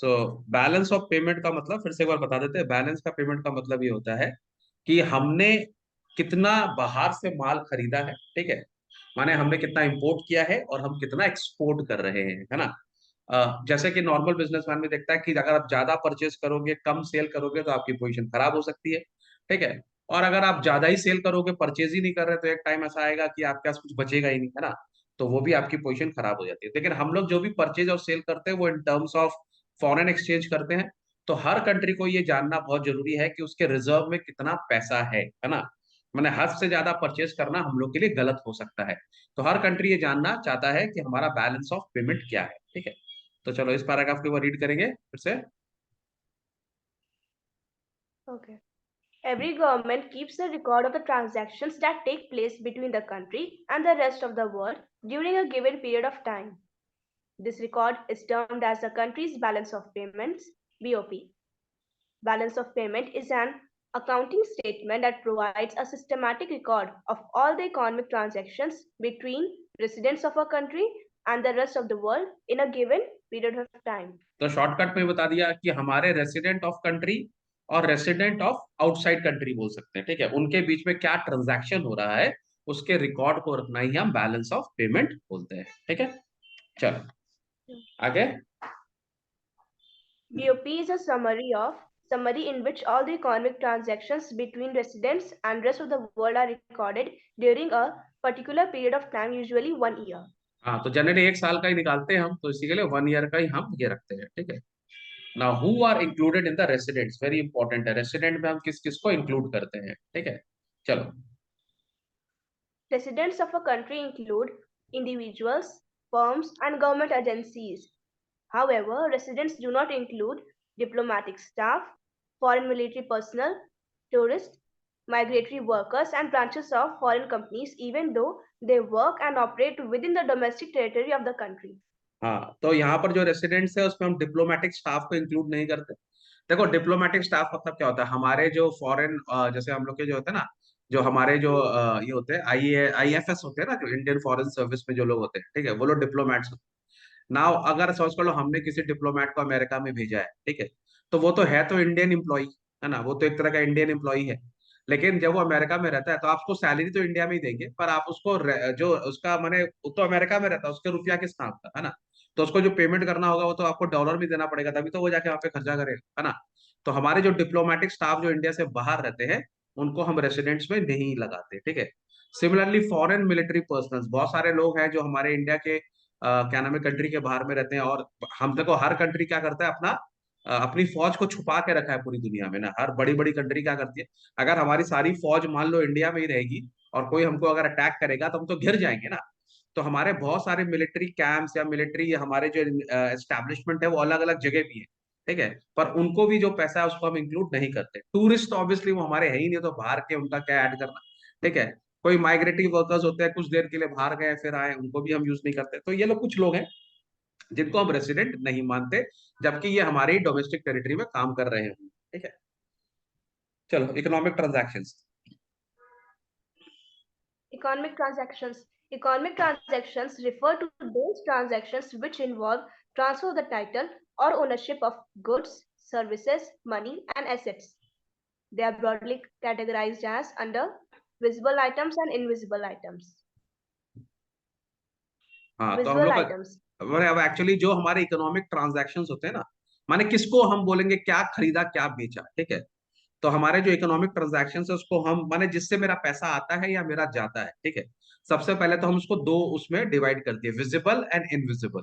So balance of payment का मतलब फिर से एक बार बता देते हैं। बैलेंस का पेमेंट का मतलब ये होता है कि हमने कितना बाहर से माल खरीदा है, ठीक है, माने हमने कितना इंपोर्ट किया है और हम कितना एक्सपोर्ट कर रहे हैं, है ना। जैसे कि नॉर्मल बिजनेसमैन भी देखता है कि अगर आप ज्यादा परचेज करोगे, कम सेल करोगे, तो आपकी पोजीशन खराब हो सकती है, ठीक है। और अगर आप ज्यादा ही सेल करोगे, परचेज ही नहीं कर रहे, तो एक टाइम ऐसा आएगा कि आपके पास कुछ बचेगा ही नहीं, है ना। तो वो भी आपकी पोजीशन खराब हो जाती है। लेकिन हम लोग जो भी परचेज और सेल करते हैं वो in terms of foreign exchange करते हैं। तो हर कंट्री को ये जानना बहुत जरूरी है कि उसके रिजर्व में कितना पैसा है ना। मैंने हद से ज्यादा परचेज करना हम लोग के लिए गलत हो सकता है। तो हर कंट्री ये जानना चाहता है कि हमारा बैलेंस ऑफ पेमेंट क्या है, ठीक है। तो चलो इस पैराग्राफ को रीड करेंगे फिर से। Okay. Every government keeps a record of the transactions that take place between the country and the rest of the world during a given period of time. This record is termed as the country's balance of payments, BOP. Balance of payment is an accounting statement that provides a systematic record of all the economic transactions between residents of a country and the rest of the world in a given period of time. तो shortcut में बता दिया कि हमारे resident of country और resident of outside country बोल सकते हैं, ठीक है, उनके बीच में क्या ट्रांजैक्शन हो रहा है उसके रिकॉर्ड को रखना ही हम बैलेंस ऑफ पेमेंट बोलते हैं, ठीक है। चलो आगे। BOP is a summary in which all the economic transactions between residents and rest of the world are recorded during a particular period of time, usually 1 year. हाँ, तो जनरली एक साल का ही निकालते हैं हम, तो इसी के लिए 1 ईयर का ही हम ये रखते हैं, ठीक है। Now who are included in the residents, very important है, रेसिडेंट में हम किस किस को इंक्लूड करते हैं, ठीक है। चलो। Residents of a country include individuals, firms, and government agencies. However, residents do not include diplomatic staff, foreign military personnel, tourists, migratory workers, and branches of foreign companies, even though they work and operate within the domestic territory of the country. हाँ, तो यहाँ पर जो residents है उसमें हम diplomatic staff को include नहीं करते। देखो डिप्लोमेटिक स्टाफ मतलब क्या होता है, हमारे जो फॉरेन, जैसे हम लोग के जो होते हैं ना, जो हमारे जो ये होते हैं IAFS होते हैं ना, जो इंडियन फॉरेन सर्विस में जो लोग होते हैं, ठीक है, वो लोग डिप्लोमेट्स होते हैं। नाउ अगर सोच कर लो हमने किसी डिप्लोमेट को अमेरिका में भेजा है, ठीक है, तो वो तो है तो इंडियन एम्प्लॉय, है ना, वो तो एक तरह का इंडियन एम्प्लॉय है। लेकिन जब वो अमेरिका में रहता है तो आपको सैलरी तो इंडिया में ही देंगे, पर आप उसको जो उसका माने वो तो अमेरिका में रहता है, उसके रुपया किस काम का, है ना। तो उसको जो पेमेंट करना होगा वो तो आपको डॉलर में देना पड़ेगा, तभी तो वो जाके वहां पे खर्चा करेगा, है ना। तो हमारे जो डिप्लोमेटिक स्टाफ जो इंडिया से बाहर रहते हैं उनको हम रेसिडेंट्स में नहीं लगाते, ठीक है। सिमिलरली फॉरेन मिलिट्री पर्सनल्स, बहुत सारे लोग हैं जो हमारे इंडिया के क्या नाम है कंट्री के बाहर में रहते हैं, और हम देखो हर कंट्री क्या करता है अपना अपनी फौज को छुपा के रखा है पूरी दुनिया में ना। हर बड़ी बड़ी कंट्री क्या करती है, अगर हमारी सारी फौज मान लो इंडिया में ही रहेगी और कोई हमको अगर अटैक करेगा तो हम तो घिर जाएंगे ना। तो हमारे बहुत सारे मिलिट्री कैंप्स या मिलिट्री हमारे जो एस्टेब्लिशमेंट है वो अलग अलग जगह भी है, ठीक है, पर उनको भी जो पैसा है उसको हम इंक्लूड नहीं करते। टूरिस्ट ऑब्वियसली वो हमारे है ही नहीं, तो बाहर के उनका क्या ऐड करना, ठीक है। कोई माइग्रेटरी वर्कर्स होते हैं, कुछ देर के लिए बाहर गए फिर आए, उनको भी हम यूज नहीं करते। तो ये लोग कुछ लोग हैं जिनको हम रेसिडेंट नहीं मानते, जबकि ये हमारी डोमेस्टिक टेरिटरी में काम कर रहे हैं, ठीक है। चलो economic transactions. Economic transactions. Economic transactions refer to those transactions which involve transfer of the title or ownership of goods, services, money, and assets. They are broadly categorized as under visible items and invisible items. हाँ, तो हम Visible लोग items. का अब actually जो हमारे economic transactions होते हैं ना, माने किसको हम बोलेंगे क्या खरीदा क्या बेचा, ठीक है। तो हमारे जो इकोनॉमिक ट्रांजैक्शन है उसको हम माने जिससे मेरा पैसा आता है या मेरा जाता है, ठीक है। सबसे पहले तो हम उसको दो उसमें डिवाइड कर दिए, विजिबल एंड इनविजिबल।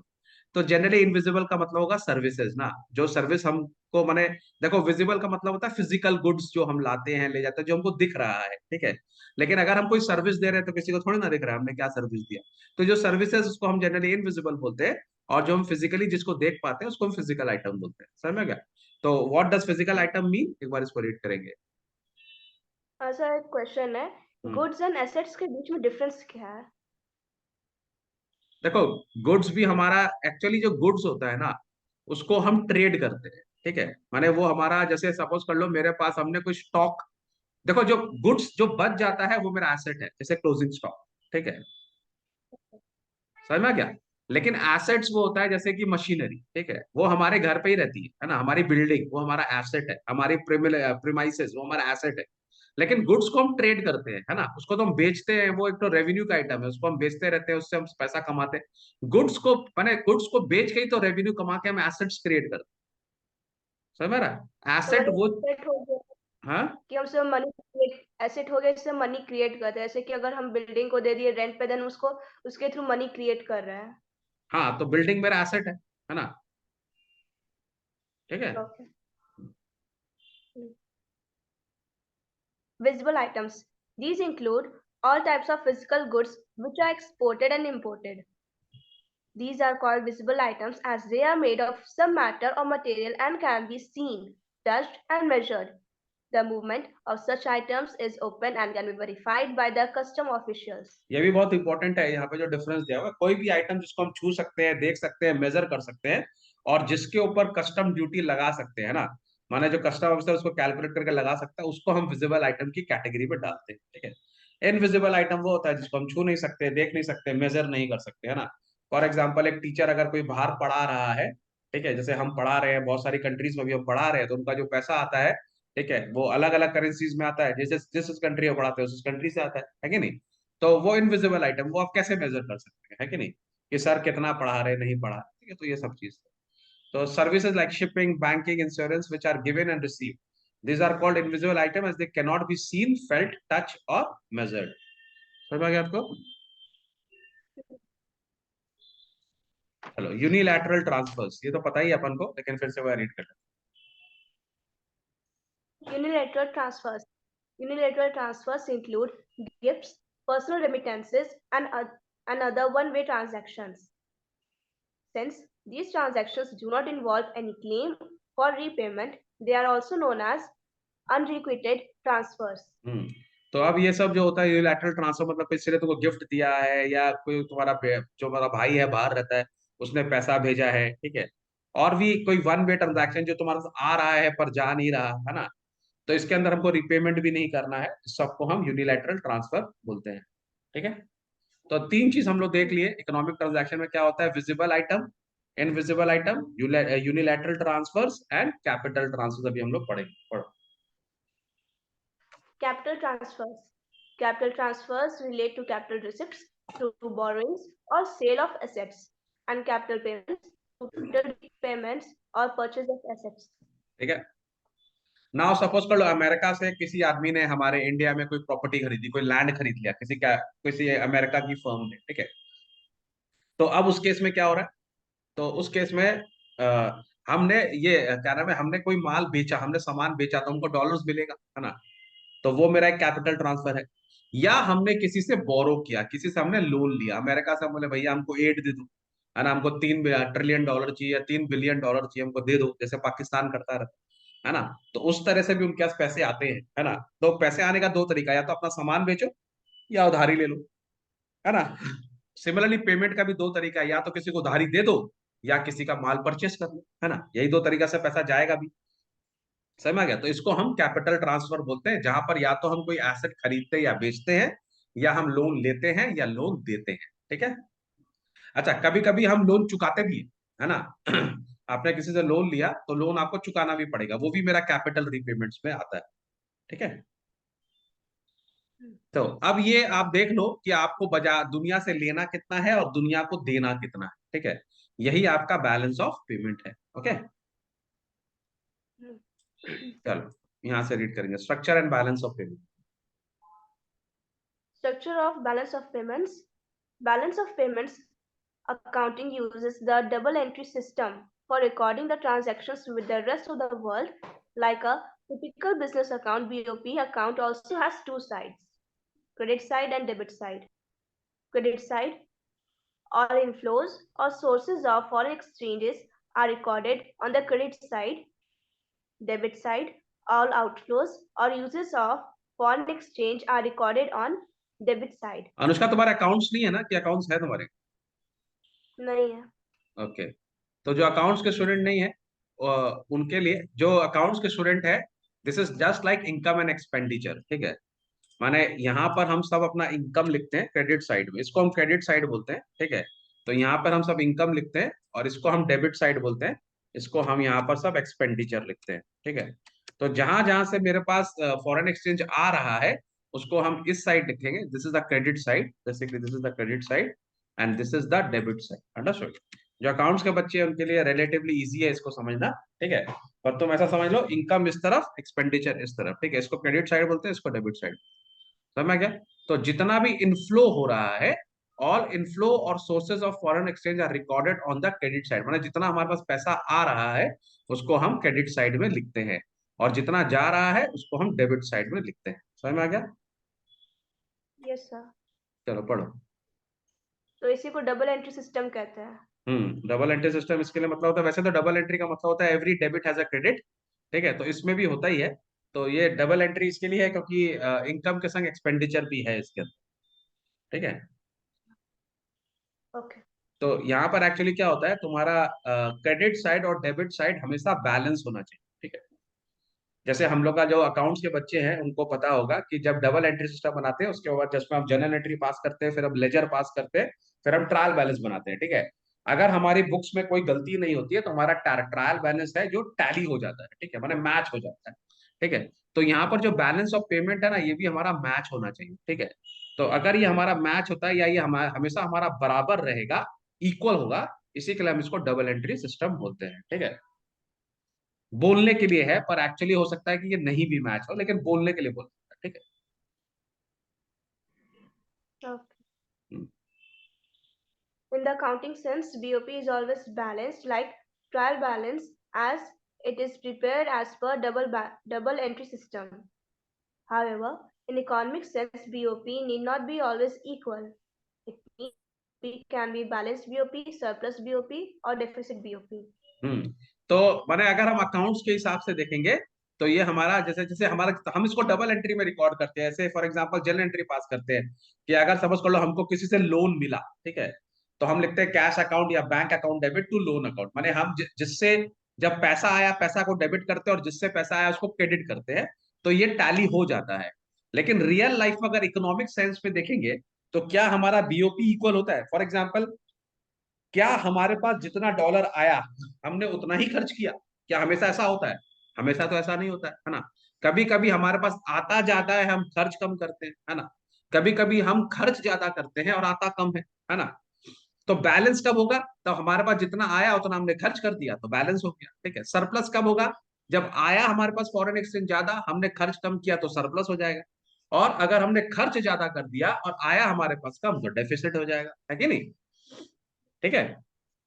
तो जनरली इनविजिबल का मतलब होगा सर्विसेज ना, जो सर्विस हमको माने, देखो विजिबल का मतलब होता है फिजिकल गुड्स जो हम लाते हैं ले जाते हैं, जो हमको दिख रहा है, ठीक है। लेकिन अगर हम कोई सर्विस दे रहे हैं तो किसी को थोड़ी ना दिख रहा है हमने क्या सर्विस दिया। तो जो सर्विसेज उसको हम जनरली इनविजिबल बोलते हैं, और जो हम फिजिकली जिसको देख पाते हैं उसको हम फिजिकल आइटम बोलते हैं, समझ में गया। तो what does physical item mean, एक बार इसको रीड करेंगे। ऐसा एक क्वेश्चन है, हम्म। गुड्स एंड एसेट्स के बीच में डिफरेंस क्या है? देखो गुड्स भी हमारा एक्चुअली जो गुड्स होता है ना उसको हम ट्रेड करते हैं, ठीक है। माने वो हमारा जैसे सपोज कर लो मेरे पास हमने कोई स्टॉक, देखो जो गुड्स जो बच जाता है वो मेरा एसेट है, जैसे क्लोजिंग स्टॉक, ठीक है, समझ में आ गया। लेकिन एसेट्स वो होता है जैसे कि मशीनरी, ठीक है, वो हमारे घर पे ही रहती है ना, हमारी बिल्डिंग वो हमारा एसेट है, हमारी प्रीमाइसेस वो हमारा एसेट है। लेकिन गुड्स को हम ट्रेड करते हैं, है ना, उसको तो हम बेचते हैं, वो एक तो रेवेन्यू का आइटम है, उसको हम बेचते रहते हैं, उससे हम पैसा कमाते हैं। गुड्स को मैंने गुड्स को बेच के ही तो रेवेन्यू कमा के हम एसेट्स क्रिएट करते हैं, समझ रहा तो एसेट वही वो। एसेट हो गया हाँ कि हम सिर्फ मनी क्रिएट, एसेट हो गया जिससे मनी क्रिएट करते हैं, जैसे कि अगर हम बिल्डिंग को दे दिए रेंट पे, देन उसको उसके थ्रू मनी क्रिएट कर रहे हैं। हाँ, तो बिल्डिंग मेरा एसेट है ना, ठीक है। Okay. Visible items. These include all types of physical goods which are exported and imported. These are called visible items as they are made of some matter or material and can be seen, touched, and measured. The movement of such items is open and can be verified by the custom officials. ये भी बहुत important है, यहाँ पे जो difference दिया हुआ है, कोई भी आइटम जिसको हम छू सकते हैं, देख सकते हैं, मेजर कर सकते हैं, और जिसके ऊपर कस्टम ड्यूटी लगा सकते हैं ना, माने जो कस्टम ऑफिसर उसको कैलकुलेट करके लगा सकता है, उसको हम विजिबल आइटम की कैटेगरी में डालते हैं, ठीक है। इनविजिबल आइटम वो होता है जिसको हम छू नहीं सकते, देख नहीं सकते, मेजर नहीं कर सकते, है ना। फॉर एग्जाम्पल, एक टीचर अगर कोई बाहर पढ़ा रहा है, ठीक है, जैसे हम पढ़ा रहे हैं, बहुत सारी कंट्रीज में भी हम पढ़ा रहे हैं, तो उनका जो पैसा आता है, ठीक है, वो अलग अलग करेंसीज में आता है, जैसे जिस कंट्री में पढ़ाते हैं उस कंट्री से आता है कि नहीं। तो वो इनविजिबल आइटम वो आप कैसे मेजर कर सकते हैं, है कि नहीं, कि सर कितना पढ़ा रहे, नहीं पढ़ा, ठीक है, तो ये सब चीज। तो services like shipping, banking, insurance which are given and received, these are called invisible item as they cannot be seen, felt, touched or measured। समझ आ गया आपको? चलो, यूनिलैटरल ट्रांसफर्स, ये तो पता ही है अपन को, लेकिन फिर से वो रीड कर लेते Unilateral transfers. Unilateral transfers include gifts, personal remittances, and other one-way transactions. Since these transactions do not involve any claim for repayment, they are also known as unrequited transfers. हैं। तो अब ये सब जो होता है यूनिलैटरल ट्रांसफर, मतलब किसी ने तुमको गिफ्ट दिया है, या कोई तुम्हारा जो हमारा भाई है बाहर रहता है, उसने पैसा भेजा है, ठीक है, और भी कोई वन वे ट्रांजैक्शन जो तुम्हारे पास आ रहा है पर जा नहीं रहा है ना, तो इसके अंदर हमको रिपेमेंट भी नहीं करना है, इस सबको हम यूनिलैटरल ट्रांसफर बोलते हैं, ठीक है। तो तीन चीज हम लोग देख लिए, इकोनॉमिक ट्रांजैक्शन में क्या होता है, visible item, invisible item, unilateral transfers and capital transfers, अभी हम लोग पढ़ेंगे, पढ़ो। Capital transfers. Capital transfers relate to capital receipts through borrowings or sale of assets, and capital payments to capital payments or purchase of assets. ठीक है। Now suppose कर लो America से किसी आदमी ने हमारे इंडिया में कोई प्रॉपर्टी खरीदी, कोई लैंड खरीद लिया, किसी अमेरिका की फर्म ने, ठीक है। तो अब उस केस में क्या हो रहा है, तो उस केस में हमने ये क्या नाम है, हमने कोई माल बेचा, हमने सामान बेचा, तो हमको डॉलर्स मिलेगा, है ना, तो वो मेरा एक कैपिटल ट्रांसफर है। या हमने किसी से बोरो किया, किसी से हमने लोन लिया, अमेरिका से हम बोले भैया हमको एड दे दो, है ना, हमको 3 ट्रिलियन डॉलर चाहिए या 3 बिलियन डॉलर चाहिए, हमको दे दो, जैसे पाकिस्तान करता है ना। तो उस तरह से भी उनके पास पैसे आते हैं, है ना। तो पैसे आने का दो तरीका, या तो अपना सामान बेचो या उधारी ले लो, है ना। सिमिलरली पेमेंट का भी दो तरीका है, या तो किसी को उधारी दे दो या किसी का माल परचेस कर लो, है ना, यही दो तरीका से पैसा जाएगा भी। समझ आ गया? तो इसको हम कैपिटल ट्रांसफर बोलते हैं, जहां पर या तो हम कोई एसेट खरीदते हैं या बेचते हैं, या हम लोन लेते हैं या लोन देते हैं, ठीक है। अच्छा, कभी कभी हम लोन चुकाते भी हैं, है ना। आपने किसी से लोन लिया तो लोन आपको चुकाना भी पड़ेगा, वो भी मेरा कैपिटल रीपेमेंट्स में आता है, ठीक है। तो अब ये आप देख लो कि आपको बाजार दुनिया से लेना कितना है और दुनिया को देना कितना है, ठीक है। यही आपका बैलेंस ऑफ पेमेंट है, ओके। चलो, यहां से रीड करेंगे, structure and balance of payment. Structure of balance of payments. Balance of payments accounting uses the double entry system for recording the transactions with the rest of the world. Like a typical business account, BOP account also has two sides, credit side and debit side. Credit side, all inflows or sources of foreign exchanges are recorded on the credit side. Debit side, all outflows or uses of foreign exchange are recorded on debit side. Anushka, तुम्हारे accounts नहीं है ना, कि accounts है तुम्हारे? नहीं है। Okay. तो जो अकाउंट्स के स्टूडेंट नहीं है, उनके लिए, जो अकाउंट्स के स्टूडेंट है, this is just like income and expenditure, ठीक है। माने यहाँ पर हम सब अपना इनकम लिखते हैं क्रेडिट साइड में, इसको हम क्रेडिट साइड बोलते हैं, ठीक है। तो यहाँ पर हम सब इनकम लिखते हैं और इसको हम डेबिट साइड बोलते हैं, इसको हम यहाँ पर सब एक्सपेंडिचर लिखते हैं, ठीक है। तो जहां जहां से मेरे पास फॉरेन एक्सचेंज आ रहा है उसको हम इस साइड लिखेंगे, this is the credit side, basically this is the credit side and this is the debit side, understood. जो अकाउंट्स के बच्चे हैं उनके लिए रिलेटिवली इजी है इसको समझना, ठीक है। पर तुम ऐसा समझ लो, इनकम इस तरफ, एक्सपेंडिचर इस तरफ, ठीक है। इसको क्रेडिट साइड बोलते हैं, इसको डेबिट साइड, समझ में क्या। तो जितना भी इनफ्लो हो रहा है, ऑल इनफ्लो और sources of foreign exchange are recorded on the credit side, मतलब जितना हमारे पास पैसा आ रहा है उसको हम क्रेडिट साइड में लिखते हैं, और जितना जा रहा है उसको हम डेबिट साइड में लिखते हैं, समझ में आ गया। Yes sir. चलो पढ़ो। तो इसी को डबल एंट्री सिस्टम कहते हैं। डबल एंट्री सिस्टम इसके लिए मतलब होता है, वैसे तो डबल एंट्री का मतलब होता है every debit has a credit, ठीक है, तो इसमें भी होता ही है। तो ये डबल एंट्री इसके लिए है क्योंकि इनकम के संग एक्सपेंडिचर भी है इसके अंदर, ठीक है। ओके। तो यहाँ पर एक्चुअली क्या होता है, तुम्हारा क्रेडिट साइड और डेबिट साइड हमेशा बैलेंस होना चाहिए, ठीक है। जैसे हम लोग का जो अकाउंट्स के बच्चे हैं उनको पता होगा कि जब डबल एंट्री सिस्टम बनाते हैं उसके बाद जिसमें हम जर्नल एंट्री पास करते हैं, फिर हम लेजर पास करते हैं, फिर हम ट्रायल बैलेंस बनाते हैं, ठीक है। अगर हमारी बुक्स में कोई गलती नहीं होती है तो हमारा ट्रायल बैलेंस है जो टैली हो जाता है, ठीक है, माने मैच हो जाता है, ठीक है। तो यहाँ पर जो बैलेंस ऑफ पेमेंट है ना, ये भी हमारा मैच होना चाहिए, ठीक है। तो अगर ये हमारा मैच होता है या ये हमारा हमेशा हमारा बराबर रहेगा, इक्वल होगा, इसी के लिए हम इसको डबल एंट्री सिस्टम बोलते हैं, ठीक है। बोलने के लिए है पर एक्चुअली हो सकता है कि ये नहीं भी मैच हो, लेकिन बोलने के लिए बोल सकता है, ठीक ओके। है। In the accounting sense, BOP is always balanced like trial balance as it is prepared as per double entry system. However, in economic sense, BOP need not be always equal. It can be balanced BOP, surplus BOP, or deficit BOP. तो माने अगर हम accounts के हिसाब से देखेंगे तो ये हमारा जैसे जैसे हमारा हम इसको डबल एंट्री में रिकॉर्ड करते हैं, ऐसे फॉर एग्जांपल जनरल एंट्री पास करते हैं कि अगर सपोज कर लो हमको किसी से लोन मिला, ठीक है, तो हम लिखते हैं कैश अकाउंट या bank account debit to loan account, माने हम जिससे जब पैसा आया पैसा को डेबिट करते हैं और जिससे पैसा आया उसको क्रेडिट करते हैं, तो ये टैली हो जाता है। लेकिन रियल लाइफ में अगर इकोनॉमिक सेंस में देखेंगे तो क्या हमारा बीओपी इक्वल होता है? फॉर एग्जाम्पल, क्या हमारे पास जितना डॉलर आया हमने उतना ही खर्च किया? क्या हमेशा ऐसा होता है? हमेशा तो ऐसा नहीं होता है ना। कभी कभी हमारे पास आता ज्यादा है, हम खर्च कम करते हैं, है ना। कभी कभी हम खर्च ज्यादा करते हैं और आता कम है ना। तो बैलेंस कब होगा? तो हमारे पास जितना आया उतना हमने खर्च कर दिया, तो बैलेंस हो गया, ठीक है। सरप्लस कब होगा? जब आया हमारे पास फॉरेन एक्सचेंज ज्यादा, हमने खर्च कम किया, तो सरप्लस हो जाएगा। और अगर हमने खर्च ज्यादा कर दिया और आया हमारे पास कम, तो डेफिसिट हो जाएगा, है कि नहीं, ठीक है।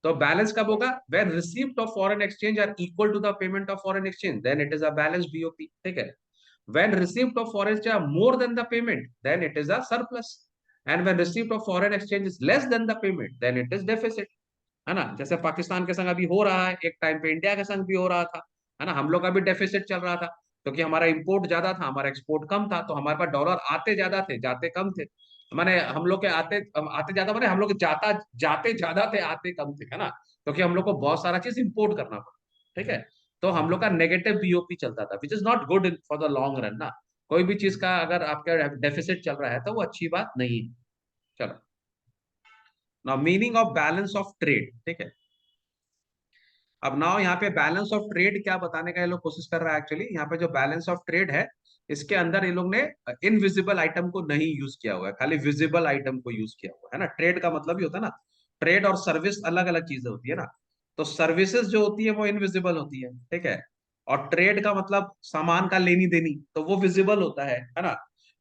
तो बैलेंस कब Yes. होगा? When receipt of foreign exchange are equal to the payment of foreign exchange, then it is a balance BOP, ठीक है। When receipt of foreign exchange are more than the payment, then it is a surplus, and when receipt of foreign exchange is less than the payment, then it is deficit, है ना। जैसे पाकिस्तान के संग अभी हो रहा है, एक टाइम पे इंडिया के संग भी हो रहा था, है ना। हम लोग का भी डेफिसिट चल रहा था क्योंकि हमारा इंपोर्ट ज्यादा था, हमारा एक्सपोर्ट कम था, तो हमारे पास डॉलर आते ज्यादा थे, जाते कम थे। माने हम लोग के आते आते ज्यादा, माने हम लोग के जाता जाते ज्यादा थे, आते कम थे, है ना, क्योंकि हम लोग को बहुत सारा चीज इंपोर्ट करना पड़ा, ठीक है। तो हम लोग का नेगेटिव बीओपी चलता था, which is not good for the long run ना। कोई भी चीज का अगर आपका डेफिसिट चल रहा है तो वो अच्छी बात नहीं है। चलो, now meaning of balance of trade, ठीक है। अब नाउ यहाँ पे बैलेंस ऑफ ट्रेड क्या बताने का ये लोग कोशिश कर रहा है, एक्चुअली यहाँ पे जो बैलेंस ऑफ ट्रेड है इसके अंदर ये लोग ने इनविजिबल आइटम को नहीं यूज किया हुआ है, खाली विजिबल आइटम को यूज किया हुआ है ना। ट्रेड का मतलब ही होता है ना, ट्रेड और सर्विस अलग अलग चीजें होती है ना। तो सर्विसेज जो होती है वो इनविजिबल होती है, ठीक है। और ट्रेड का मतलब सामान का लेनी देनी, तो वो विजिबल होता है ना।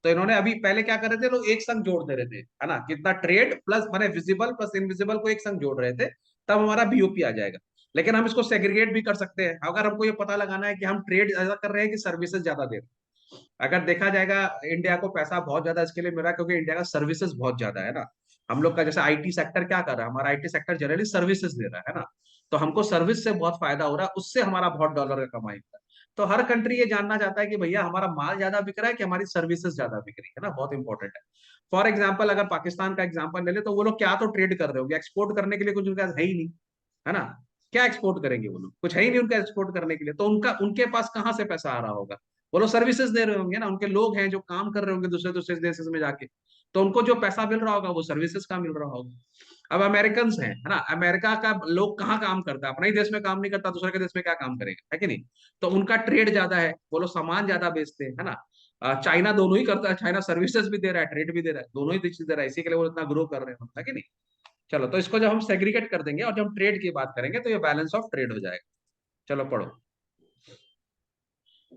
तो इन्होंने अभी पहले क्या कर रहे थे, लोग एक संग जोड़ दे रहे थे, है ना, कितना ट्रेड प्लस माने विजिबल प्लस इनविजिबल को एक संग जोड़ रहे थे, तब हमारा बीओपी आ जाएगा। लेकिन हम इसको सेग्रीगेट भी कर सकते हैं अगर हमको ये पता लगाना है कि हम ट्रेड ज्यादा कर रहे हैं कि सर्विसेज ज्यादा दे रहे हैं। अगर देखा जाएगा इंडिया को पैसा बहुत ज्यादा इसके लिए मिल रहा है क्योंकि इंडिया का सर्विसेज बहुत ज्यादा है ना। हम लोग का जैसे आईटी सेक्टर क्या कर रहा है, हमारा आईटी सेक्टर जनरली सर्विसेज दे रहा है ना। तो हमको सर्विस से बहुत फायदा हो रहा है, उससे हमारा बहुत डॉलर का कमाई होता है। तो हर कंट्री ये जानना चाहता है कि भैया हमारा माल ज्यादा बिक रहा है कि हमारी सर्विसेज ज्यादा बिक रही है ना, बहुत इंपॉर्टेंट है। फॉर एग्जाम्पल, अगर पाकिस्तान का एग्जाम्पल ले ले तो वो लोग क्या तो ट्रेड कर रहे होंगे, एक्सपोर्ट करने के लिए कुछ उनके पास है ही नहीं, है ना। क्या एक्सपोर्ट करेंगे वो लोग? कुछ है ही नहीं उनका एक्सपोर्ट करने के लिए, तो उनका उनके पास कहाँ से पैसा आ रहा होगा? वो लोग सर्विसेज दे रहे होंगे ना, उनके लोग हैं जो काम कर रहे होंगे दूसरे दूसरे देशों में जाके। तो उनको जो पैसा मिल रहा होगा वो सर्विसेज का मिल रहा होगा। अब अमेरिकन हैं, है ना, अमेरिका का लोग कहाँ काम करता है, अपने ही देश में काम नहीं करता, दूसरे के देश में क्या काम करेगा, है कि नहीं। तो उनका ट्रेड ज्यादा है, वो लोग सामान ज्यादा बेचते हैं, है ना। चाइना दोनों ही करता है, चाइना सर्विसेज भी दे रहा है, ट्रेड भी दे रहा है, दोनों ही चीज दे रहा है, इसी के लिए वो इतना ग्रो कर रहे हैं, है कि नहीं। चलो, तो इसको जब हम सेग्रीगेट कर देंगे और जब हम ट्रेड की बात करेंगे तो ये बैलेंस ऑफ ट्रेड हो जाएगा। चलो पढ़ो।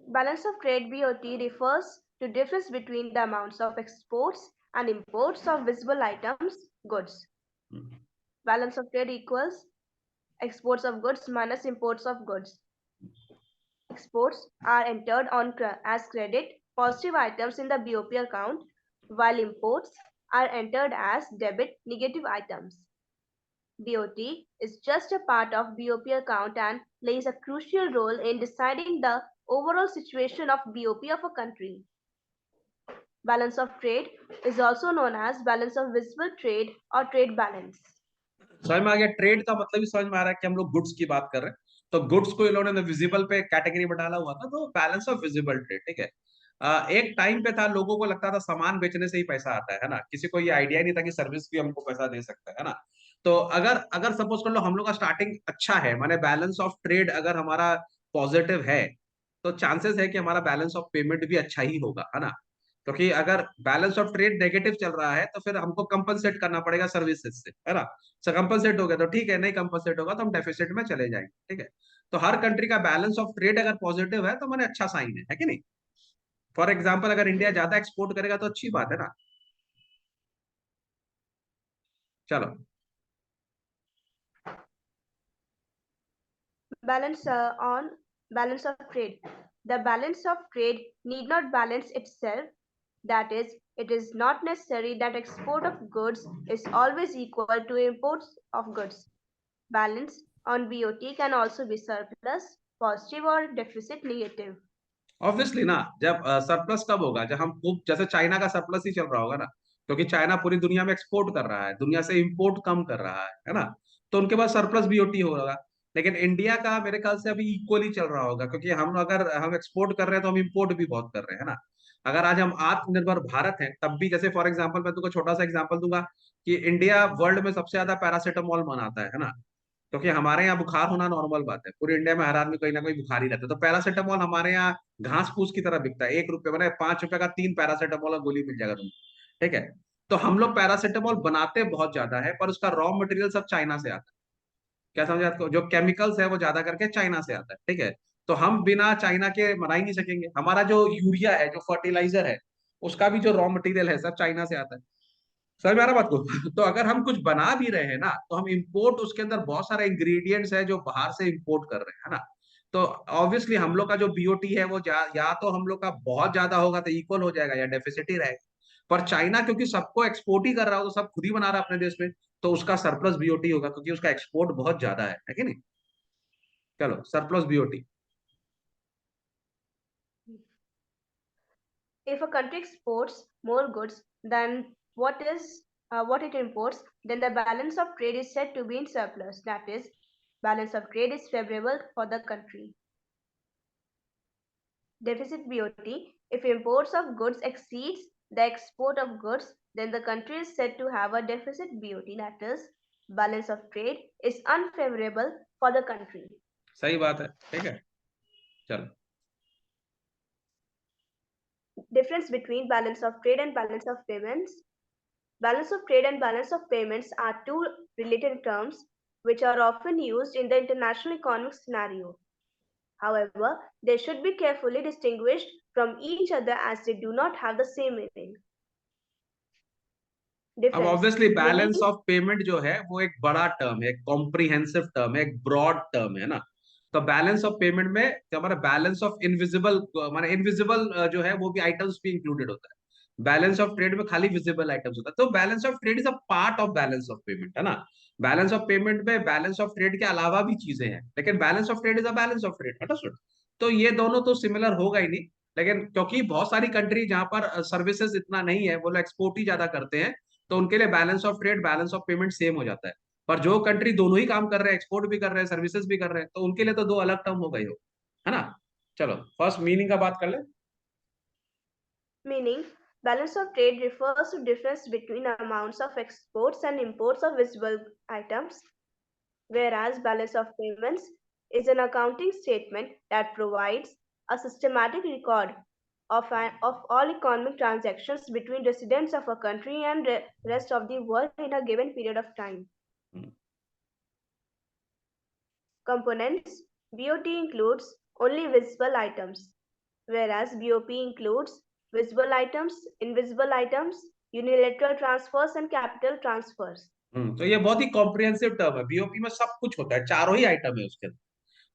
Balance of trade BOT refers to difference between the amounts of exports and imports of visible items, goods. Balance of trade equals exports of goods minus imports of goods. Exports are entered on as credit positive items in the BOP account, while imports are entered as debit negative items. BOT is just a part of BOP account and plays a crucial role in deciding the overall situation of BOP of a country. Balance of trade is also known as balance of visible trade or trade balance. समझ में आ गया। Trade का मतलब ही समझ में आ रहा है कि हम लोग गुड्स की बात कर रहे हैं, तो गुड्स को इन्होंने विजिबल पे कैटेगरी में डाला हुआ था, तो बैलेंस ऑफ विजिबल ट्रेड, ठीक है। एक टाइम पे था लोगों को लगता था सामान बेचने से ही पैसा आता है ना, किसी को ये आइडिया नहीं था कि सर्विस भी हमको पैसा दे सकता है ना। तो अगर अगर सपोज कर लो हम लोग का स्टार्टिंग अच्छा है, माने बैलेंस ऑफ ट्रेड अगर हमारा पॉजिटिव है, तो चांसेस है कि हमारा बैलेंस ऑफ पेमेंट भी अच्छा ही होगा, है ना। क्योंकि अगर बैलेंस ऑफ ट्रेड नेगेटिव चल रहा है तो फिर हमको कंपनसेट करना पड़ेगा सर्विसेज से, है ना। सो कंपनसेट हो गया तो ठीक है, नहीं कंपनसेट होगा तो हम डेफिसिट में चले जाएंगे, ठीक है। तो हर कंट्री का बैलेंस ऑफ ट्रेड अगर पॉजिटिव है तो मैंने अच्छा साइन है कि नहीं। फॉर एग्जाम्पल अगर इंडिया ज्यादा एक्सपोर्ट करेगा तो अच्छी बात है ना। चलो। Balance on balance of trade. The balance of trade need not balance itself. That is, it is not necessary that export of goods is always equal to imports of goods. Balance on BOT can also be surplus, positive or deficit negative. Obviously ना, जब surplus कब होगा, जब हम खूब, जैसे China का surplus ही चल रहा होगा ना, क्योंकि चाइना पूरी दुनिया में एक्सपोर्ट कर रहा है, दुनिया से इंपोर्ट कम कर रहा है ना। तो उनके पास सरप्लस बीओटी होगा। लेकिन इंडिया का मेरे ख्याल से अभी इक्वली चल रहा होगा, क्योंकि हम अगर हम एक्सपोर्ट कर रहे हैं तो हम इंपोर्ट भी बहुत कर रहे हैं, है ना। अगर आज हम आत्मनिर्भर भारत हैं तब भी, जैसे फॉर एग्जाम्पल मैं तुमको छोटा सा एग्जाम्पल दूंगा कि इंडिया वर्ल्ड में सबसे ज्यादा पैरासीटामोल बनाता है ना। क्योंकि हमारे यहाँ बुखार होना नॉर्मल बात है, पूरे इंडिया में हर आदमी कोई ना कोई बुखार ही रहता है, तो पैरासीटामोल हमारे यहाँ घास फूस की तरह बिकता है, 1 रुपए मैंने 5 रुपए का 3 पैरासीटामोल का गोली मिल जाएगा तुमको, ठीक है। तो हम लोग पैरासीटामोल बनाते बहुत ज्यादा है, पर उसका रॉ मटेरियल सब चाइना से आता है। क्या समझे आपको, जो केमिकल्स है वो ज्यादा करके चाइना से आता है, ठीक है। तो हम बिना चाइना के बना ही नहीं सकेंगे। हमारा जो यूरिया है, जो फर्टिलाइजर है, उसका भी जो रॉ मटेरियल है सब चाइना से आता है। समझ में आ रहा बात को। तो अगर हम कुछ बना भी रहे हैं ना, तो हम इंपोर्ट, उसके अंदर बहुत सारे इंग्रेडिएंट्स है जो बाहर से इंपोर्ट कर रहे हैं, है ना। तो ऑब्वियसली हम लोग का जो बीओटी है वो या तो हम लोग का बहुत ज्यादा होगा तो इक्वल हो जाएगा, या डेफिसिट ही रहेगा। पर चाइना क्योंकि सबको एक्सपोर्ट ही कर रहा हो, तो सब खुद ही बना रहा है अपने देश में, तो उसका सरप्लस बीओटी होगा, क्योंकि उसका एक्सपोर्ट बहुत ज्यादा है कि नहीं। चलो, surplus BOT. If a country exports more goods than what it imports, then the balance of trade is said to be in surplus. That is, balance of trade is favorable for the country. Deficit BOT. If imports of goods exceeds the export of goods, then the country is said to have a deficit BOT. That is, balance of trade is unfavorable for the country. सही बात है, ठीक है। चलो। Difference between balance of trade and balance of payments. Balance of trade and balance of payments are two related terms which are often used in the international economic scenario. However, they should be carefully distinguished from each other as they do not have the same meaning. अब Difference. Obviously Meaning, balance of payment जो है वो एक बड़ा term है, एक comprehensive term है, एक ब्रॉड टर्म है ना। तो बैलेंस ऑफ पेमेंट में क्या हमारा बैलेंस ऑफ इनविजिबल, माने इनविजिबल जो है वो भी आइटम्स भी इंक्लूडेड होता है। बैलेंस ऑफ ट्रेड में खाली विजिबल आइटम्स होता है, तो balance of trade is a part of balance of payment, है ना। बैलेंस ऑफ पेमेंट में बैलेंस ऑफ ट्रेड के अलावा भी चीजें हैं, लेकिन balance of trade is a balance of trade, understood. तो ये दोनों तो सिमिलर होगा ही नहीं, लेकिन क्योंकि बहुत सारी कंट्री जहां पर सर्विसेज इतना नहीं है, वो लोग एक्सपोर्ट ही ज्यादा करते हैं, तो उनके लिए balance of trade balance of payment same हो जाता है। पर जो कंट्री दोनों ही काम कर रहे हैं, एक्सपोर्ट भी कर रहे हैं सर्विसेज भी कर रहे हैं, तो उनके लिए तो दो अलग टर्म हो गई हो, है ना। चलो फर्स्ट मीनिंग का बात कर ले। meaning Balance of trade refers to difference between amounts of exports and imports of visible items, whereas balance of payments is an accounting statement that provides a systematic record of all economic transactions between residents of a country and rest of the world in a given period of time. Hmm, Components: BOT includes only visible items, whereas BOP includes visible items, invisible items, unilateral transfers and capital transfers. तो ये बहुत ही comprehensive term है। BOP में सब कुछ होता है, चारों ही आइटम है उसके अंदर,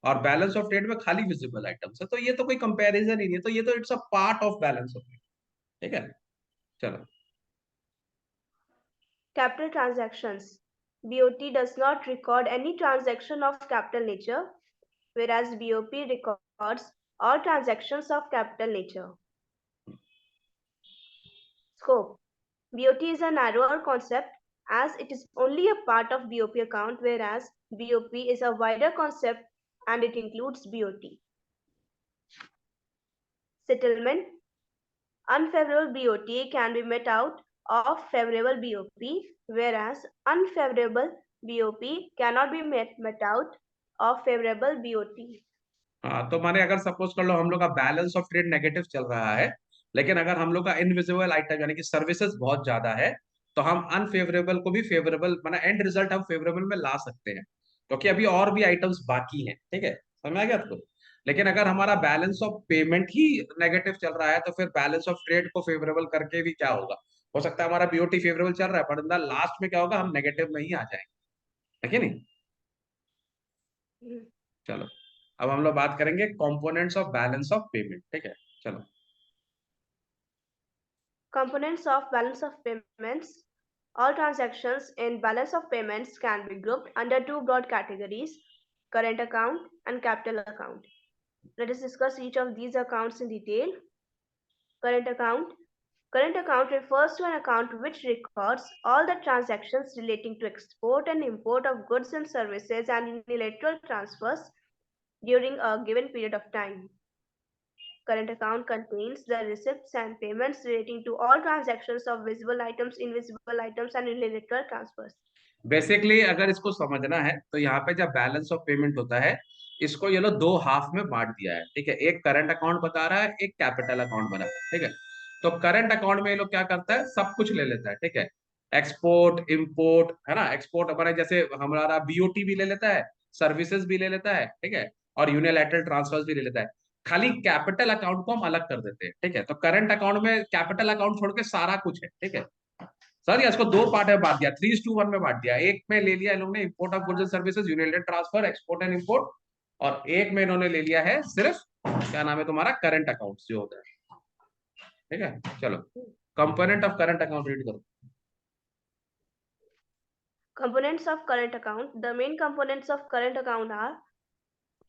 और बैलेंस ऑफ ट्रेड में खाली विजिबल आइटम्स है। तो ये तो कोई कंपैरिजन ही नहीं है, तो ये तो it's a part of balance of trade. ठीक है, चलो। Capital transactions. BOT does not record any transaction of capital nature, whereas BOP records all transactions of capital nature. Scope. BOT is a narrower concept as it is only a part of BOP account, whereas BOP is a wider concept and it includes BOT. Settlement. Unfavorable BOT can be met out of favorable BOP, whereas unfavorable BOP cannot be met out of favorable BOT. हाँ, तो माने अगर suppose कर लो हम लोग का balance of trade negative चल रहा है, लेकिन अगर हम लोग का इनविजिबल आइटम यानी कि सर्विसेज बहुत ज्यादा है, तो हम अनफेवरेबल को भी फेवरेबल, माना एंड रिजल्ट हम फेवरेबल में ला सकते हैं, क्योंकि अभी और भी आइटम्स बाकी हैं। ठीक है, समझ आ गया आपको? लेकिन अगर हमारा balance of payment he negative चल रहा है, तो फिर बैलेंस ऑफ ट्रेड को फेवरेबल करके भी क्या होगा? हो सकता है हमारा बीओटी फेवरेबल चल रहा है, पर लास्ट में क्या होगा, हम नेगेटिव में ही आ जाएंगे। है कि नहीं? चलो, अब हम लोग बात करेंगे components of balance of payment. ठीक है, चलो। Components of balance of payments. All transactions in balance of payments can be grouped under two broad categories: current account and capital account. Let us discuss each of these accounts in detail. Current account. Current account refers to an account which records all the transactions relating to export and import of goods and services and unilateral transfers during a given period of time. Current account contains the receipts and payments relating to all transactions of visible items, invisible items, and unilateral transfers. Basically अगर इसको समझना है, तो यहाँ पे जब balance of payment होता है, इसको ये लोग दो हाफ में बांट दिया है। ठीक है, एक करंट अकाउंट बता रहा है, एक कैपिटल अकाउंट बना है। ठीक है, तो करंट अकाउंट में ये लोग क्या करता है, सब कुछ ले लेता है। ठीक है, एक्सपोर्ट इंपोर्ट है ना, एक्सपोर्ट हमारे जैसे हमारा बीओटी भी ले लेता है, सर्विसेज भी ले लेता है। ठीक है, और यूनिलैटरल ट्रांसफर्स भी ले लेता है। खाली कैपिटल अकाउंट को हम अलग कर देते हैं। ठीक है, तो करंट अकाउंट में कैपिटल अकाउंट छोड़ के सारा कुछ है। ठीक है सर, ये इसको दो पार्ट में बांट दिया, 3:1 में बांट दिया। एक में ले लिया इन लोगों ने import of goods and services, unilateral transfer, export and import, और एक में इन्होंने ले लिया है सिर्फ, क्या नाम है तुम्हारा, करंट अकाउंट जो होता है। ठीक है, चलो। Component of current account read करो। Components of current account. The main components of current account are: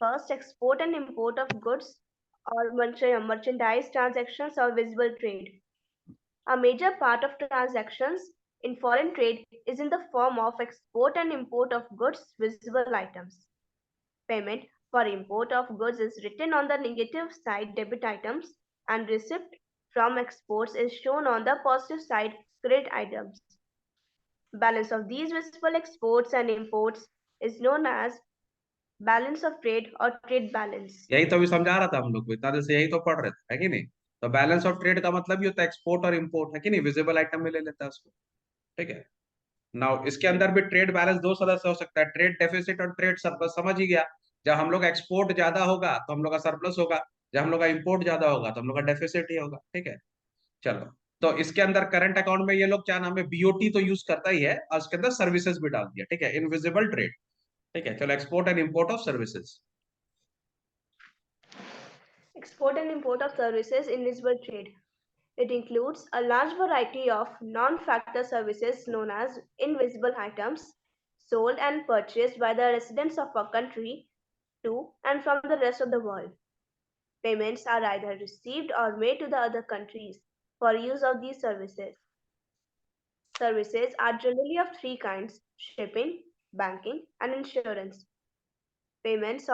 first, export and import of goods or merchandise transactions or visible trade. A major part of transactions in foreign trade is in the form of export and import of goods, visible items. Payment for import of goods is written on the negative side, debit items, and receipt from exports is shown on the positive side, credit items. Balance of these visible exports and imports is known as balance of trade or trade balance. यही तो अभी समझा रहा था हम लोग को, इतना देर से यही तो पढ़ रहे थे, है कि नहीं? तो बैलेंस ऑफ ट्रेड का मतलब ये होता है एक्सपोर्ट और इंपोर्ट, है कि नहीं, विजिबल आइटम में ले लेता है उसको। ठीक है, नाउ इसके अंदर भी ट्रेड बैलेंस दो सदस्य हो सकता है, ट्रेड डेफिसिट और ट्रेड सरप्लस। समझ ही गया, जब हम लोग का एक्सपोर्ट ज्यादा होगा तो हम लोग का सरप्लस होगा, जब हम लोग का इंपोर्ट ज्यादा होगा तो हम लोग का डेफिसिट ही होगा। ठीक है, चलो। तो इसके अंदर करंट अकाउंट में ये लोग क्या नाम है, बीओटी तो यूज करता ही है, और उसके अंदर सर्विसेज भी डाल दिया। ठीक है, इनविजिबल ट्रेड। ठीक है, चलो, export and import of services. Export and import of services in visible trade. It includes a large variety of non-factor services known as invisible items sold and purchased by the residents of a country to and from the rest of the world. Payments are either received or made to the other countries for use of these services. Services are generally of three kinds: shipping, banking, and insurance. Payments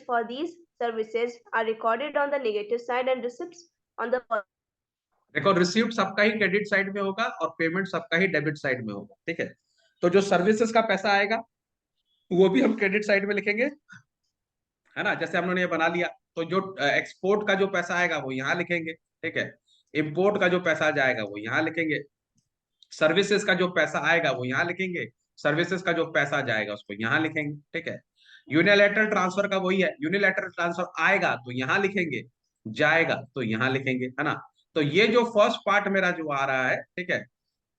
for these services are recorded on the negative side and receipts on the positive. देखो received सबका ही credit side में होगा और payment सबका ही debit side में होगा, ठीक है। तो जो सर्विसेज का पैसा आएगा वो भी हम क्रेडिट साइड में लिखेंगे, है ना, जैसे हम लोगों ने ये बना लिया। तो जो एक्सपोर्ट का जो पैसा आएगा वो यहाँ लिखेंगे, ठीक है। इम्पोर्ट का जो पैसा जाएगा वो यहाँ लिखेंगे। सर्विसेज का जो पैसा आएगा वो यहाँ लिखेंगे। सर्विसेज का जो पैसा जाएगा उसको यहाँ लिखेंगे, ठीक है। यूनिलैटरल ट्रांसफर का वही है, यूनिलैटरल ट्रांसफर आएगा तो यहाँ लिखेंगे, जाएगा तो यहाँ लिखेंगे, है ना। तो ये जो फर्स्ट पार्ट मेरा जो आ रहा है, ठीक है,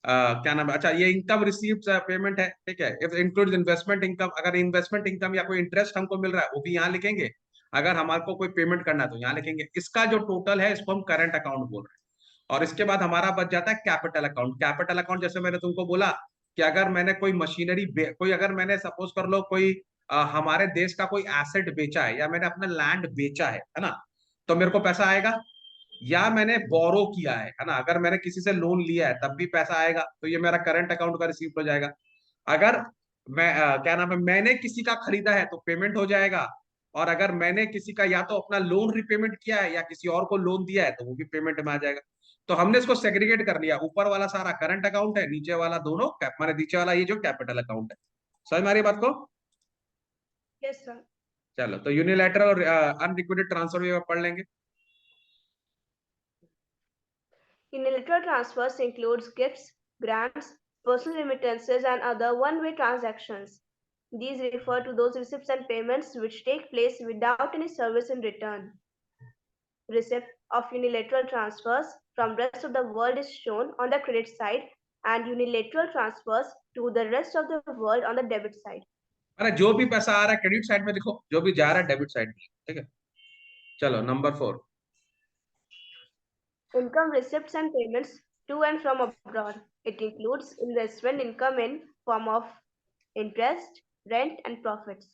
क्या नाम है, अच्छा, ये इनकम रिसीव्ड पेमेंट है, ठीक है। इफ इंक्लूड इन्वेस्टमेंट इनकम, अगर इन्वेस्टमेंट इनकम या कोई इंटरेस्ट हमको मिल रहा है वो भी यहाँ लिखेंगे। अगर हमारे को कोई पेमेंट करना है तो यहाँ लिखेंगे। इसका जो टोटल है इसको हम करंट अकाउंट बोल रहे हैं। और इसके बाद हमारा बच जाता है कैपिटल अकाउंट। कैपिटल अकाउंट जैसे मैंने तुमको बोला कि अगर मैंने कोई मशीनरी कोई, अगर मैंने सपोज कर लो कोई हमारे देश का कोई एसेट बेचा है या मैंने अपना लैंड बेचा है ना, तो मेरे को पैसा आएगा। या मैंने बोरो किया है ना, अगर मैंने किसी से लोन लिया है तब भी पैसा आएगा, तो ये मेरा करंट अकाउंट का रिसीव्ड हो जाएगा। अगर मैं क्या नाम है, मैंने किसी का खरीदा है तो पेमेंट हो जाएगा। और अगर मैंने किसी का या तो अपना लोन रिपेमेंट किया है या किसी और को लोन दिया है तो वो भी पेमेंट में आ जाएगा। तो हमने इसको सेग्रीगेट कर लिया, ऊपर वाला सारा करंट अकाउंट है, नीचे वाला दोनों माने नीचे वाला ये जो कैपिटल अकाउंट है। समझ में आ रही है बात को? Yes, sir. चलो, तो यूनिलैटरल और अनलिक्विडेड ट्रांसफर भी पढ़ लेंगे। Unilateral transfers includes gifts, grants, personal remittances, and other one-way transactions. These refer to those receipts and payments which take place without any service in return. Receipt of unilateral transfers from rest of the world is shown on the credit side and unilateral transfers to the rest of the world on the debit side. अरे जो भी पैसा आ रहा है credit side में लिखो, जो भी जा रहा है डेबिट साइड में, ठीक है। चलो number 4। Income receipts and payments to and from abroad. It includes investment income in form of interest, rent, and profits.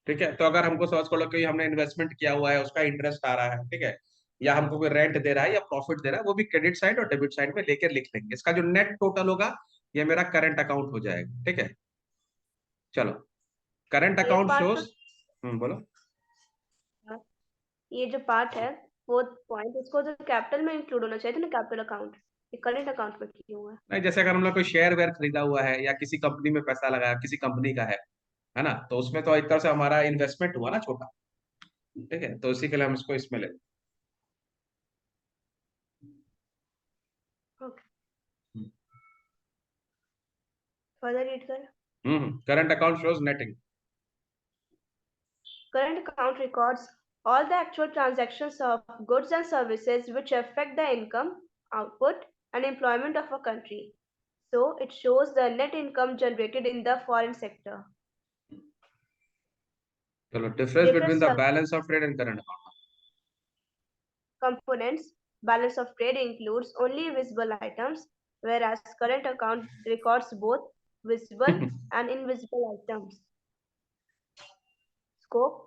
ठीक है, तो अगर हमको समझ पड़ो कि हमने इन्वेस्टमेंट किया हुआ है उसका इंटरेस्ट आ रहा है, ठीक है, या हमको कोई रेंट दे रहा है या प्रॉफिट दे रहा है, वो भी क्रेडिट साइड और डेबिट साइड में लेकर लिख लेंगे। इसका जो नेट टोटल होगा ये मेरा करंट अकाउंट हो जाएगा, ठीक है। चलो, करंट ये अकाउंट पार्ट शोज, बोलो। तो ये जो पार्ट है फोर्थ पॉइंट, इसको तो कैपिटल में इंक्लूड होना चाहिए था ना, कैपिटल अकाउंट। ये करंट अकाउंट में क्यों हुआ है? नहीं, जैसे अगर हम लोग कोई शेयर वेयर खरीदा हुआ है या किसी कंपनी में पैसा लगाया, किसी कंपनी का है ना, तो उसमें तो एक तरह से हमारा इन्वेस्टमेंट हुआ ना छोटा, ठीक है, तो इसी के लिए हम इसको इसमें ले। ओके, फर्दर रीड कर। Current account shows netting. Current account records all the actual transactions of goods and services which affect the income, output, and employment of a country. So it shows the net income generated in the foreign sector. चलो, difference between the Difference balance of trade and current components. Balance of trade includes only visible items, whereas current account records both visible account. and invisible items. Scope.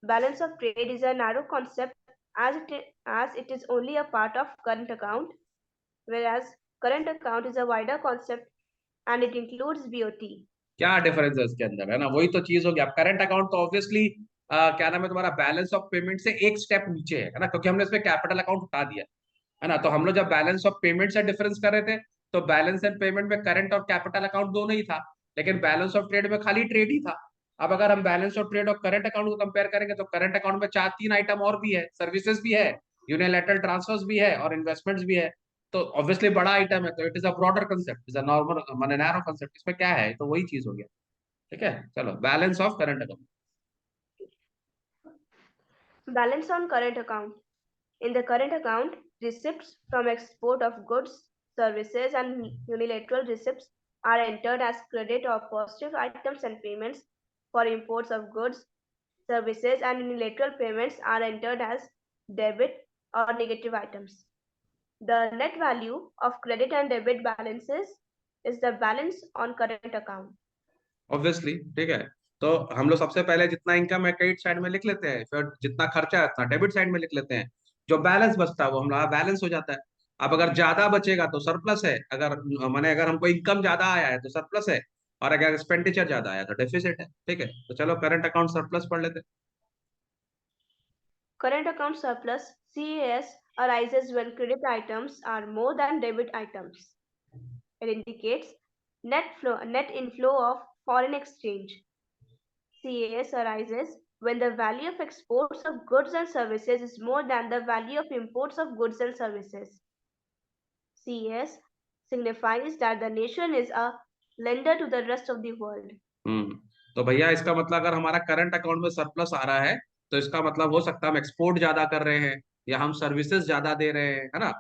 Balance of trade is a narrow concept as it is only a part of current account, whereas current account is a wider concept and it includes BOT. क्या difference है इसके अंदर, है ना, वही तो चीज हो गया। करंट अकाउंट तो ऑब्वियसली क्या नाम है तुम्हारा, बैलेंस ऑफ पेमेंट से एक स्टेप नीचे है ना, क्योंकि हमने इसमें कैपिटल अकाउंट हटा दिया, है ना। तो हम लोग जब बैलेंस ऑफ पेमेंट से डिफरेंस कर रहे थे तो बैलेंस एंड पेमेंट में करंट और कैपिटल अकाउंट दोनों ही था, लेकिन बैलेंस ऑफ ट्रेड में खाली ट्रेड ही था। अब अगर हम बैलेंस ऑफ ट्रेड और करंट अकाउंट को कंपेयर करेंगे तो करंट अकाउंट में 4-3 आइटम और भी है, सर्विसेज भी है, यूनिलैटरल ट्रांसफर्स भी है और इन्वेस्टमेंट्स भी है। तो ऑब्वियसली बड़ा आइटम है, तो it is a broader concept, is a normal माने नैरो कंसेप्ट। इसमें क्या है, तो वही चीज हो गया, ठीक है। चलो, balance of current account. Balance on current account. In the current account, receipts from export of goods, services, and unilateral receipts are entered as credit or positive items, and payments for imports of goods, services, and unilateral payments are entered as debit or negative items. The net value of credit and debit balances is the balance on current account. Obviously, ठीक है। तो हम लोग सबसे पहले जितना income है credit side में लिख लेते हैं, फिर जितना खर्चा है उतना डेबिट साइड में लिख लेते हैं। जो बैलेंस बचता है वो हमारा बैलेंस हो जाता है। अब अगर ज्यादा बचेगा तो सरप्लस है, अगर माने अगर हमको इनकम ज्यादा आया है तो सरप्लस है, और अगर एक्सपेंडिचर ज्यादा आया तो डेफिसिट है, ठीक है। तो चलो करंट अकाउंट सरप्लस पढ़ लेते हैं। Current account surplus (CAS) arises when credit items are more than debit items. It indicates net inflow of foreign exchange. CAS arises when the value of exports of goods and services is more than the value of imports of goods and services. CAS signifies that the nation is a lender to the rest of the world. तो भैया इसका मतलब अगर हमारा current account में surplus आ रहा है तो इसका मतलब हो सकता है हम एक्सपोर्ट ज्यादा कर रहे हैं या हम सर्विसेज ज्यादा दे रहे हैं, है ना।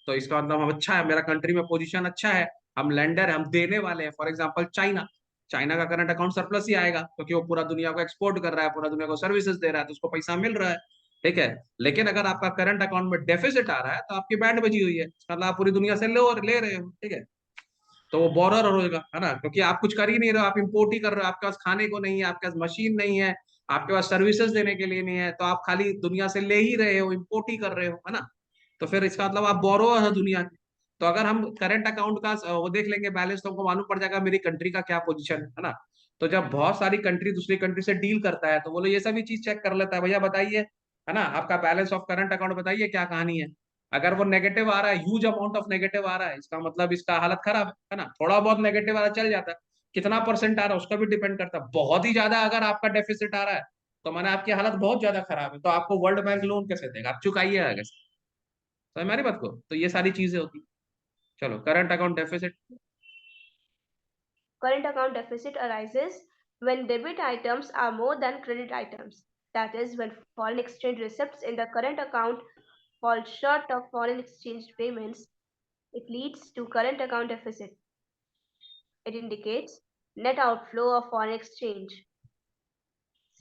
तो इसका मतलब हम अच्छा है, मेरा कंट्री में पोजीशन अच्छा है, हम लेंडर हम देने वाले हैं। फॉर एग्जांपल चाइना, चाइना का करंट अकाउंट सरप्लस ही आएगा क्योंकि वो पूरा दुनिया को एक्सपोर्ट कर रहा है, पूरा दुनिया को सर्विसेज दे रहा है, तो उसको पैसा मिल रहा है, ठीक है। लेकिन अगर आपका करंट अकाउंट में डेफिसिट आ रहा है तो आपकी बैंड बजी हुई है, इसका मतलब आप पूरी दुनिया से ले रहे हो, ठीक है। तो वो बोरर होगा, है ना, क्योंकि आप कुछ कर ही नहीं रहे हो, आप इंपोर्ट ही कर रहे हो, आपके पास खाने को नहीं है, आपके पास मशीन नहीं है, आपके पास सर्विसेज देने के लिए नहीं है, तो आप खाली दुनिया से ले ही रहे हो, इंपोर्ट ही कर रहे हो, है ना। तो फिर इसका मतलब आप बोरोअर हो दुनिया के। तो अगर हम करंट अकाउंट का वो देख लेंगे बैलेंस, तो हमको मालूम पड़ जाएगा मेरी कंट्री का क्या पोजीशन है ना। तो जब बहुत सारी कंट्री दूसरी कंट्री से डील करता है तो वो लोग ये सभी चीज चेक कर लेता है, भैया बताइए, है ना, आपका बैलेंस ऑफ करंट अकाउंट बताइए क्या कहानी है। अगर वो नेगेटिव आ रहा है, ह्यूज अमाउंट ऑफ नेगेटिव आ रहा है, इसका मतलब इसका हालत खराब है ना। थोड़ा बहुत नेगेटिव आ रहा चल जाता है, कितना परसेंट आ रहा है उसका भी डिपेंड करता है। बहुत ही ज्यादा अगर आपका डेफिसिट आ रहा है तो माने आपकी हालत बहुत ज्यादा खराब है, तो आपको वर्ल्ड बैंक लोन कैसे देगा, आप चुकाइएगा कैसे। समझ में आ रही बात को, तो ये सारी चीजें होती। चलो current account deficit. Current account deficit arises when debit items are more than credit items. That is, when foreign exchange receipts in the current account fall short of foreign exchange payments, it leads to current account deficit. It indicates net outflow of foreign exchange.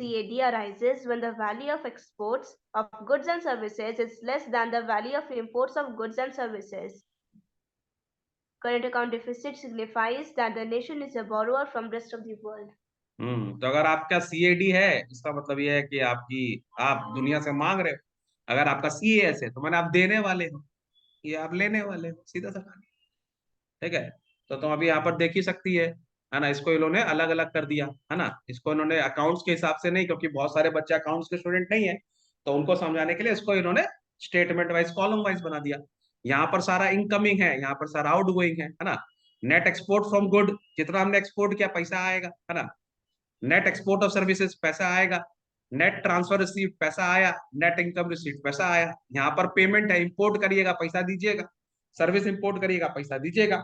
CAD arises when the value of exports of goods and services is less than the value of imports of goods and services. Current account deficit signifies that the nation is a borrower from rest of the world. तो अगर आपका CAD है इसका मतलब ये है कि आप दुनिया से मांग रहे हो। अगर आपका सीएएस है तो मैंने आप देने वाले हो, ये आप लेने वाले हो, सीधा सा कहानी, ठीक है। तो तुम अभी यहाँ पर देख ही सकती है ना, इसको इन्होंने अलग अलग कर दिया, है ना। इसको इन्होंने अकाउंट्स के हिसाब से नहीं, क्योंकि बहुत सारे बच्चे अकाउंट्स के स्टूडेंट नहीं है, तो उनको समझाने के लिए इसको इन्होंने स्टेटमेंट वाइज कॉलम वाइज बना दिया। यहाँ पर सारा इनकमिंग है, यहाँ पर सारा आउट गोइंग है ना। नेट एक्सपोर्ट फ्रॉम गुड, जितना हमने एक्सपोर्ट किया पैसा आएगा, है ना। नेट एक्सपोर्ट ऑफ सर्विसेज पैसा आएगा, नेट ट्रांसफर रिसीव पैसा आया, नेट इनकम रिसीव पैसा आया। यहाँ पर पेमेंट है, इंपोर्ट करिएगा पैसा दीजिएगा, सर्विस इंपोर्ट करिएगा पैसा दीजिएगा।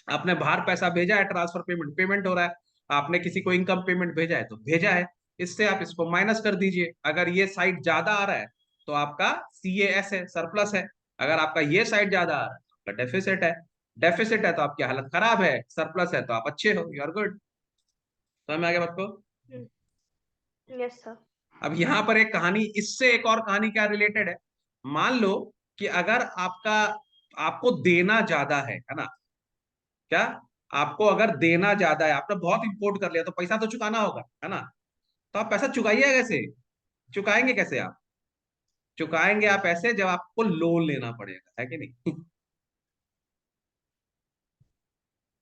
आपने बाहर पैसा भेजा है, ट्रांसफर पेमेंट पेमेंट हो रहा है, आपने किसी को इनकम पेमेंट भेजा है तो भेजा है, इससे आप इसको माइनस कर दीजिए। अगर ये साइड ज्यादा आ रहा है तो आपका सीएएस है, सरप्लस है। अगर आपका ये साइड ज्यादा आ रहा है तो आपका डेफिसिट है। डेफिसिट है तो आपकी हालत खराब है, सरप्लस है तो आप अच्छे हो, यू आर गुड। समझ में आगे बात को। Yes, sir. अब यहाँ पर एक कहानी, इससे एक और कहानी क्या रिलेटेड है। मान लो कि अगर आपको देना ज्यादा है ना, क्या, आपको अगर देना ज्यादा है, आपने बहुत इंपोर्ट कर लिया तो पैसा तो चुकाना होगा, है ना। तो आप पैसा चुकाइए कैसे, चुकाएंगे कैसे आप, चुकाएंगे आप ऐसे जब आपको लोन लेना पड़ेगा, है कि नहीं।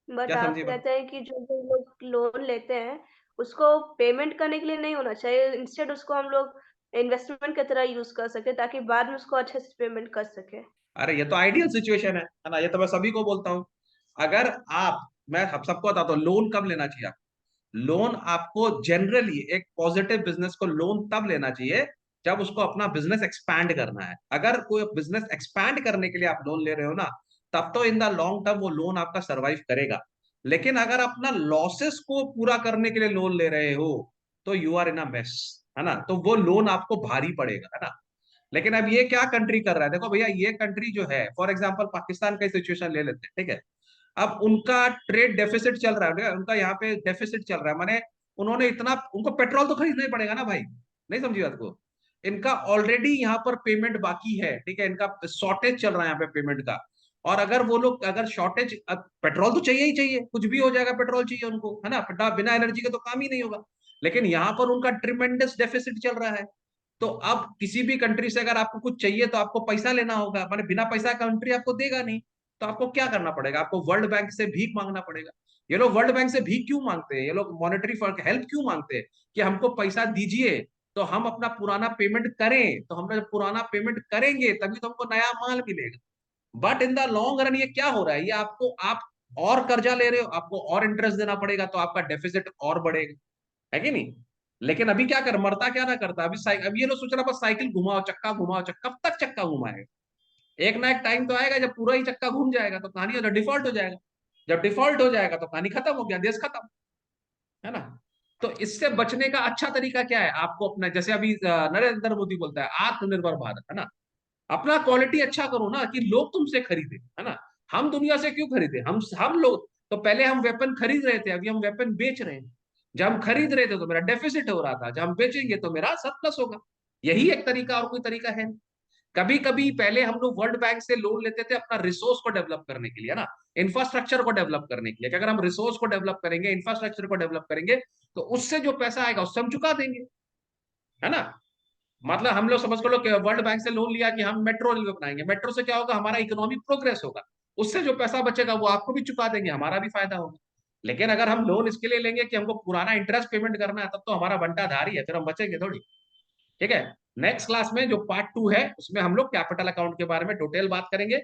बट क्या आप समझिए बात। कहते हैं कि जो लोग लोन लेते हैं उसको पेमेंट करने के लिए नहीं होना चाहिए, इंस्टेड उसको हम लोग इन्वेस्टमेंट की तरह यूज कर सके ताकि बाद में उसको अच्छे से पेमेंट कर सके। अरे ये तो आइडियल सिचुएशन है ना, ये तो मैं सभी को बोलता हूँ। अगर आप, मैं हम सबको बताता हूँ लोन कब लेना चाहिए। लोन आपको जनरली एक पॉजिटिव बिजनेस को लोन तब लेना चाहिए जब उसको अपना बिजनेस एक्सपैंड करना है। अगर कोई बिजनेस एक्सपैंड करने के लिए आप लोन ले रहे हो ना, तब तो इन द लॉन्ग टर्म वो लोन आपका सरवाइव करेगा। लेकिन अगर अपना लॉसेस को पूरा करने के लिए लोन ले रहे हो तो you are in a mess, है ना। तो वो लोन आपको भारी पड़ेगा, है ना। लेकिन अब ये क्या कंट्री कर रहा है, देखो भैया, ये कंट्री जो है फॉर एग्जांपल पाकिस्तान का सिचुएशन ले लेते हैं, ठीक है। अब उनका ट्रेड डेफिसिट चल रहा है, उनका यहाँ पे डेफिसिट चल रहा है, माने उन्होंने इतना, उनको पेट्रोल तो खरीदना ही पड़ेगा ना भाई, नहीं समझी बात को। इनका ऑलरेडी यहाँ पर पेमेंट बाकी है, ठीक है, इनका शॉर्टेज चल रहा है यहाँ पे पेमेंट का। और अगर वो लोग, अगर शॉर्टेज, पेट्रोल तो चाहिए ही चाहिए, कुछ भी हो जाएगा पेट्रोल चाहिए उनको, है ना, बिना एनर्जी के तो काम ही नहीं होगा। लेकिन यहाँ पर उनका ट्रिमेंडस डेफिसिट चल रहा है। तो अब किसी भी कंट्री से अगर आपको कुछ चाहिए तो आपको पैसा लेना होगा, माने बिना पैसा कंट्री आपको देगा नहीं। तो आपको क्या करना पड़ेगा, आपको वर्ल्ड बैंक से भीख मांगना पड़ेगा। ये लोग वर्ल्ड बैंक से भीख क्यों मांगते हैं, ये लोग मॉनेटरी हेल्प क्यों मांगते हैं कि हमको पैसा दीजिए, तो हम अपना पुराना पेमेंट करें, तो हम जब पुराना पेमेंट करेंगे तभी तो हमको नया माल मिलेगा। But in the long run ये क्या हो रहा है, ये आपको आप और कर्जा ले रहे हो, आपको और इंटरेस्ट देना पड़ेगा, तो आपका डेफिसिट और बढ़ेगा, है कि नहीं? लेकिन अभी क्या कर, मरता क्या ना करता, अभी ये लोग सोच रहा बस साइकिल घुमाओ, चक्का घुमाओ, चक्का कब तक चक्का घुमाएगा? एक ना एक टाइम तो आएगा जब पूरा ही चक्का घूम जाएगा, तो कहानी डिफॉल्ट हो जाएगा। जब डिफॉल्ट हो जाएगा तो कहानी खत्म हो गया, देश खत्म, है ना? तो इससे बचने का अच्छा तरीका क्या है? आपको अपना, जैसे अभी नरेंद्र मोदी बोलता है आत्मनिर्भर भारत, है ना? अपना क्वालिटी अच्छा करो ना, कि लोग तुमसे खरीदे, है ना? हम दुनिया से क्यों खरीदे? हम लोग तो पहले हम वेपन खरीद रहे थे, अभी हम वेपन बेच रहे हैं। जब हम खरीद रहे थे तो मेरा डेफिसिट हो रहा था, जब हम बेचेंगे तो मेरा सरप्लस होगा। यही एक तरीका, और कोई तरीका है नहीं। कभी कभी पहले हम लोग वर्ल्ड बैंक से लोन लेते थे अपना रिसोर्स को डेवलप करने के लिए, है ना, इंफ्रास्ट्रक्चर को डेवलप करने के लिए, कि अगर हम रिसोर्स को डेवलप करेंगे, इंफ्रास्ट्रक्चर को डेवलप करेंगे, तो उससे जो पैसा आएगा उससे हम चुका देंगे, है ना? मतलब हम लोग समझ लो कि वर्ल्ड बैंक से लोन लिया कि हम मेट्रो रेलवे बनाएंगे, मेट्रो से क्या होगा, हमारा इकोनॉमिक प्रोग्रेस होगा, उससे जो पैसा बचेगा वो आपको भी चुका देंगे, हमारा भी फायदा होगा। लेकिन अगर हम लोन इसके लिए लेंगे कि हमको पुराना इंटरेस्ट पेमेंट करना है, तब तो हमारा बंटाधारी है, फिर हम बचेंगे थोड़ी। ठीक है, नेक्स्ट क्लास में जो पार्ट 2 है उसमें हम लोग कैपिटल अकाउंट के बारे में डिटेल बात करेंगे,